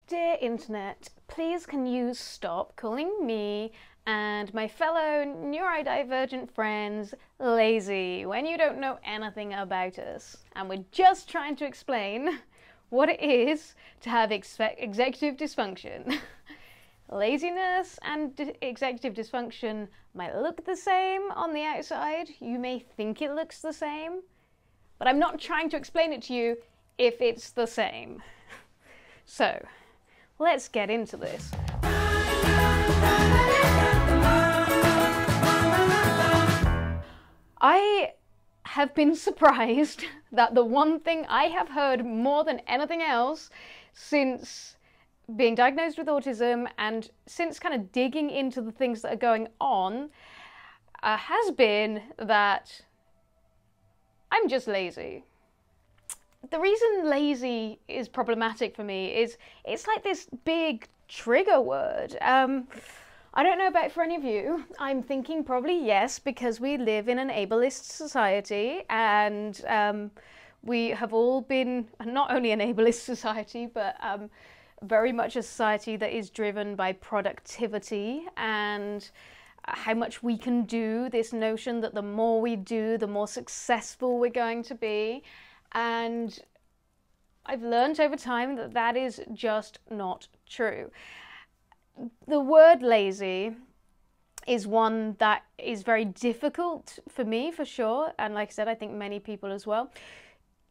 Dear Internet, please can you stop calling me and my fellow neurodivergent friends lazy when you don't know anything about us, and we're just trying to explain what it is to have executive dysfunction. Laziness and executive dysfunction might look the same on the outside. You may think it looks the same, but I'm not trying to explain it to you if it's the same. So, let's get into this. I have been surprised that the one thing I have heard more than anything else since being diagnosed with autism and since kind of digging into the things that are going on has been that I'm just lazy. The reason lazy is problematic for me is it's like this big trigger word. I don't know about for any of you. I'm thinking probably yes, because we live in an ableist society, and we have all been not only an ableist society, but very much a society that is driven by productivity and how much we can do, this notion that the more we do, the more successful we're going to be. And I've learned over time that that is just not true. The word lazy is one that is very difficult for me, for sure, and like I said, I think many people as well.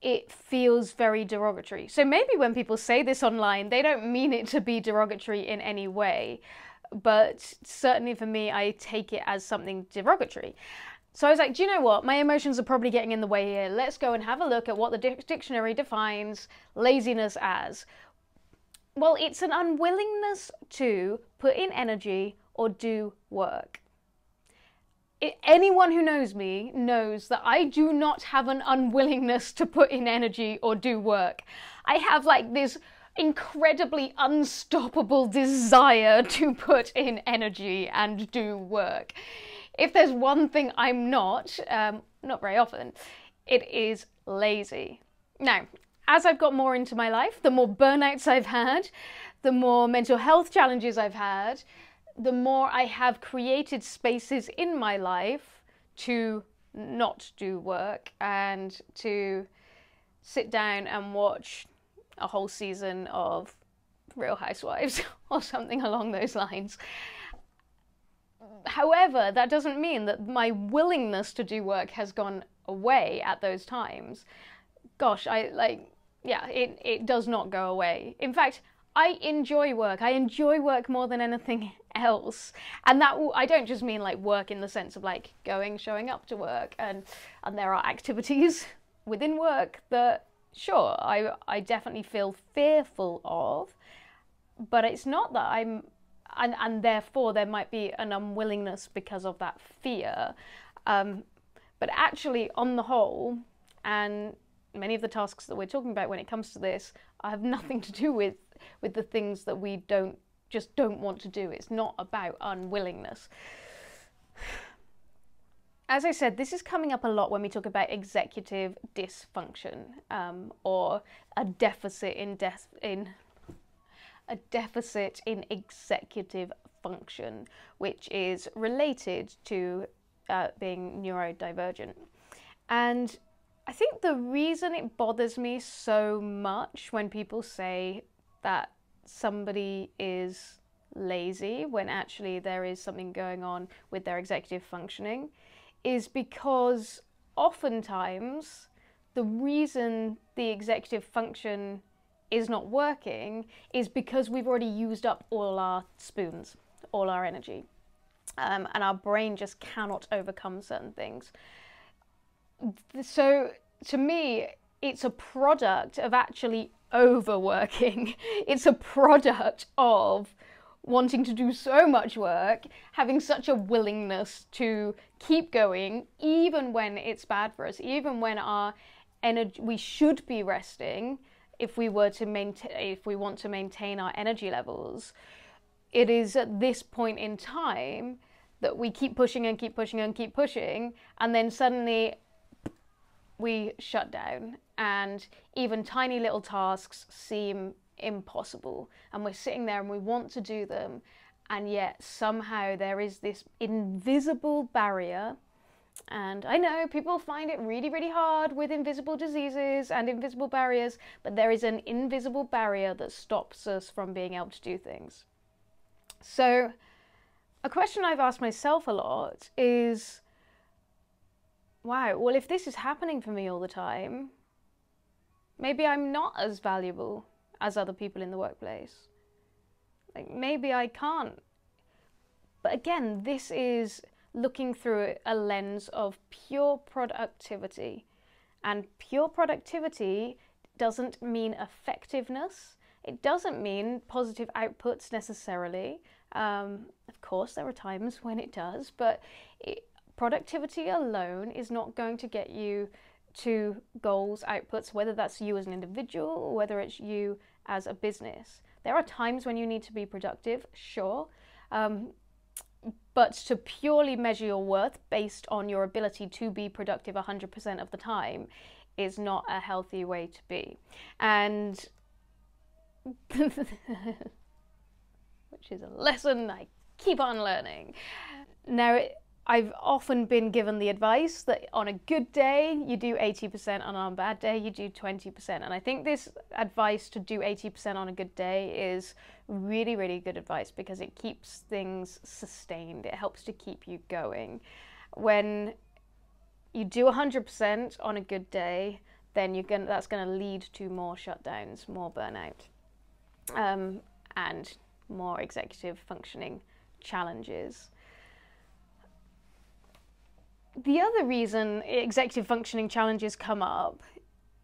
It feels very derogatory. So maybe when people say this online, they don't mean it to be derogatory in any way, but certainly for me, I take it as something derogatory. So I was like, do you know what? My emotions are probably getting in the way here. Let's go and have a look at what the dictionary defines laziness as. Well, it's an unwillingness to put in energy or do work. Anyone who knows me knows that I do not have an unwillingness to put in energy or do work. I have like this incredibly unstoppable desire to put in energy and do work. If there's one thing I'm not very often, it is lazy. Now, as I've got more into my life, the more burnouts I've had, the more mental health challenges I've had, the more I have created spaces in my life to not do work and to sit down and watch a whole season of Real Housewives or something along those lines. However, that doesn't mean that my willingness to do work has gone away at those times. Gosh, it does not go away. In fact, I enjoy work. I enjoy work more than anything else. And that, I don't just mean like work in the sense of like showing up to work. And there are activities within work that, sure, I definitely feel fearful of, but it's not that I'm, and therefore there might be an unwillingness because of that fear. But actually, on the whole, and many of the tasks that we're talking about when it comes to this have nothing to do with the things that we don't want to do. It's not about unwillingness. As I said, this is coming up a lot when we talk about executive dysfunction, or a deficit in executive function, which is related to being neurodivergent. And I think the reason it bothers me so much when people say that somebody is lazy when actually there is something going on with their executive functioning is because oftentimes the reason the executive function is not working is because we've already used up all our spoons, all our energy, and our brain just cannot overcome certain things. So to me, it's a product of actually overworking. It's a product of wanting to do so much work, having such a willingness to keep going, even when it's bad for us, even when our energy, we should be resting if we want to maintain our energy levels. It is at this point in time that we keep pushing and keep pushing and keep pushing, and then suddenly we shut down, and even tiny little tasks seem impossible, and we're sitting there and we want to do them, and yet somehow there is this invisible barrier. And I know people find it really, really hard with invisible diseases and invisible barriers, but there is an invisible barrier that stops us from being able to do things. So a question I've asked myself a lot is, wow, well, if this is happening for me all the time, maybe I'm not as valuable as other people in the workplace. Like, maybe I can't. But again, this is looking through a lens of pure productivity. And pure productivity doesn't mean effectiveness. It doesn't mean positive outputs necessarily. Of course, there are times when it does, but productivity alone is not going to get you to goals, outputs, whether that's you as an individual or whether it's you as a business. There are times when you need to be productive, sure, but to purely measure your worth based on your ability to be productive 100% of the time is not a healthy way to be. And which is a lesson I keep on learning. Now, I've often been given the advice that on a good day you do 80% and on a bad day you do 20%. And I think this advice to do 80% on a good day is really, really good advice because it keeps things sustained. It helps to keep you going. When you do 100% on a good day, then that's going to lead to more shutdowns, more burnout, and more executive functioning challenges. The other reason executive functioning challenges come up,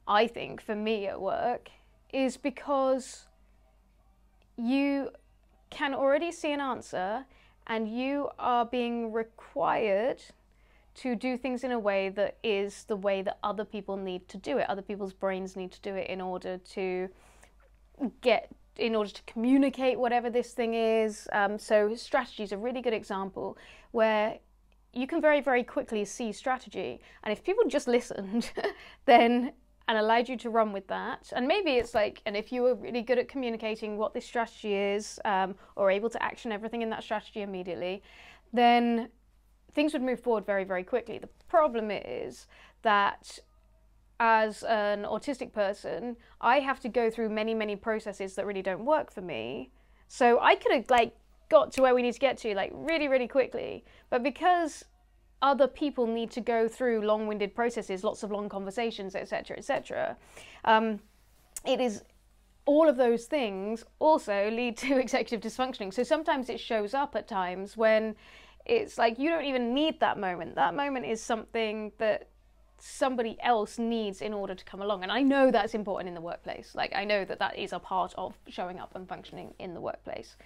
I think, for me at work, is because you can already see an answer and you are being required to do things in a way that is the way that other people need to do it. Other people's brains need to do it in order to communicate whatever this thing is. So strategy is a really good example where you can very, very quickly see strategy. And if people just listened then and allowed you to run with that, and maybe it's like, and if you were really good at communicating what this strategy is, or able to action everything in that strategy immediately, then things would move forward very, very quickly. The problem is that as an autistic person, I have to go through many, many processes that really don't work for me. So I could have got to where we need to get to really, really quickly. But because other people need to go through long-winded processes, lots of long conversations, etc., etc., it is all of those things also lead to executive dysfunctioning. So sometimes it shows up at times when it's like you don't even need that moment. That moment is something that somebody else needs in order to come along. And I know that's important in the workplace. I know that that is a part of showing up and functioning in the workplace.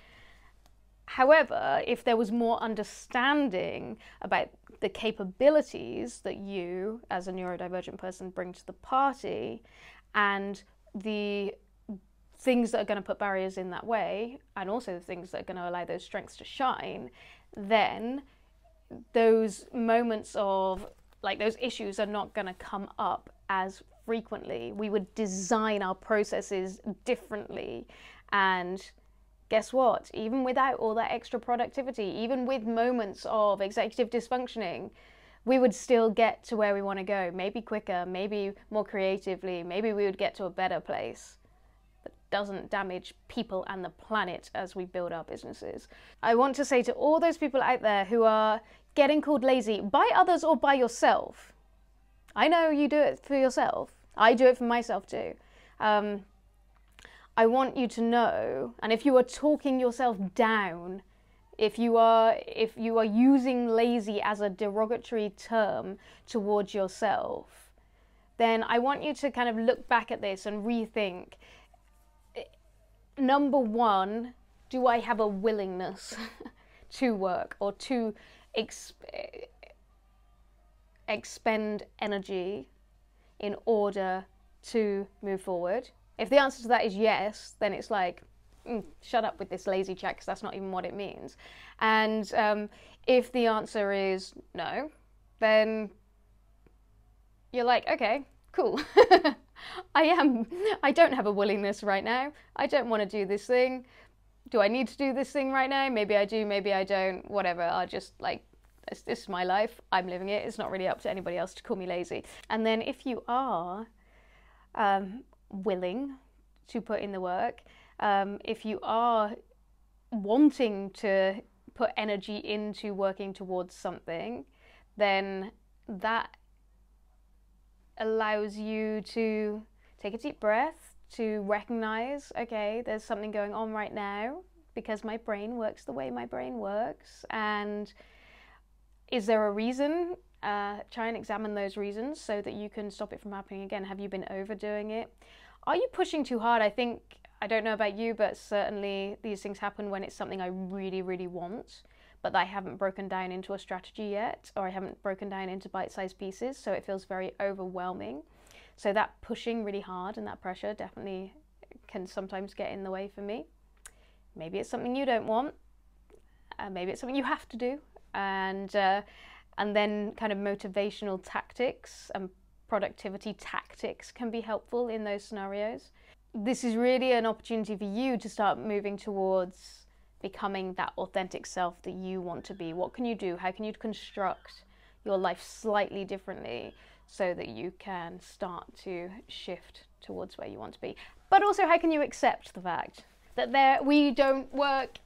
However, if there was more understanding about the capabilities that you, as a neurodivergent person, bring to the party, and the things that are going to put barriers in that way, and also the things that are going to allow those strengths to shine, then those moments of, those issues are not going to come up as frequently. We would design our processes differently, and guess what? Even without all that extra productivity, even with moments of executive dysfunctioning, we would still get to where we want to go. Maybe quicker, maybe more creatively, maybe we would get to a better place that doesn't damage people and the planet as we build our businesses. I want to say to all those people out there who are getting called lazy by others or by yourself, I know you do it for yourself. I do it for myself too. I want you to know, and if you are talking yourself down, if you are using lazy as a derogatory term towards yourself, then I want you to kind of look back at this and rethink. Number one, do I have a willingness to work or to expend energy in order to move forward? If the answer to that is yes, then it's shut up with this lazy chat, because that's not even what it means. And if the answer is no, then you're like, okay, cool. I don't have a willingness right now. I don't want to do this thing. Do I need to do this thing right now? Maybe I do, maybe I don't, whatever. I'll just like, this is my life. I'm living it. It's not really up to anybody else to call me lazy. And then if you are willing to put in the work, if you are wanting to put energy into working towards something, then that allows you to take a deep breath, to recognize, okay, there's something going on right now because my brain works the way my brain works. And is there a reason? Try and examine those reasons so that you can stop it from happening again. Have you been overdoing it? Are you pushing too hard? I don't know about you, but certainly these things happen when it's something I really, really want, but I haven't broken down into a strategy yet, or I haven't broken down into bite-sized pieces, so it feels very overwhelming. So that pushing really hard and that pressure definitely can sometimes get in the way for me. Maybe it's something you don't want, maybe it's something you have to do, and then kind of motivational tactics and productivity tactics can be helpful in those scenarios. This is really an opportunity for you to start moving towards becoming that authentic self that you want to be. What can you do? How can you construct your life slightly differently so that you can start to shift towards where you want to be? But also, how can you accept the fact that we don't work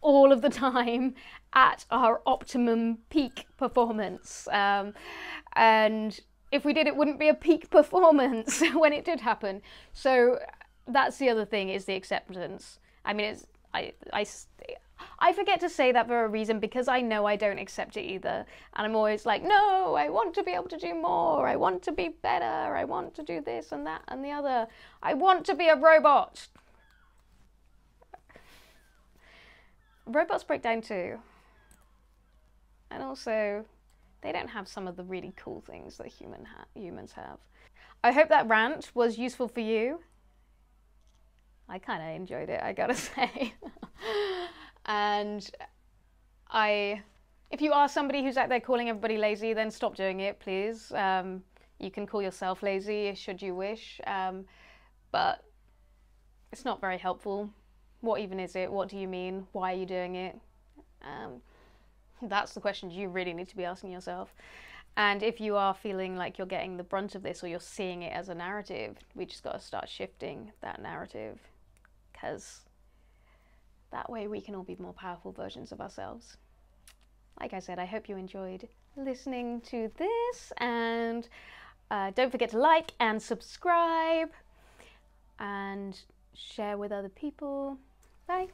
all of the time at our optimum peak performance? And if we did, it wouldn't be a peak performance when it did happen. So that's the other thing, is the acceptance. I mean, I forget to say that for a reason, because I know I don't accept it either. And I'm always like, no, I want to be able to do more. I want to be better. I want to do this and that and the other. I want to be a robot. Robots break down too. And also, they don't have some of the really cool things that humans have. I hope that rant was useful for you. I kind of enjoyed it, I gotta say. And if you are somebody who's out there calling everybody lazy, then stop doing it, please. You can call yourself lazy should you wish, but it's not very helpful. What even is it? What do you mean? Why are you doing it? That's the questions you really need to be asking yourself. And if you are feeling like you're getting the brunt of this, or you're seeing it as a narrative, we just got to start shifting that narrative, because that way we can all be more powerful versions of ourselves. Like I said, I hope you enjoyed listening to this, and don't forget to like and subscribe and share with other people. Bye.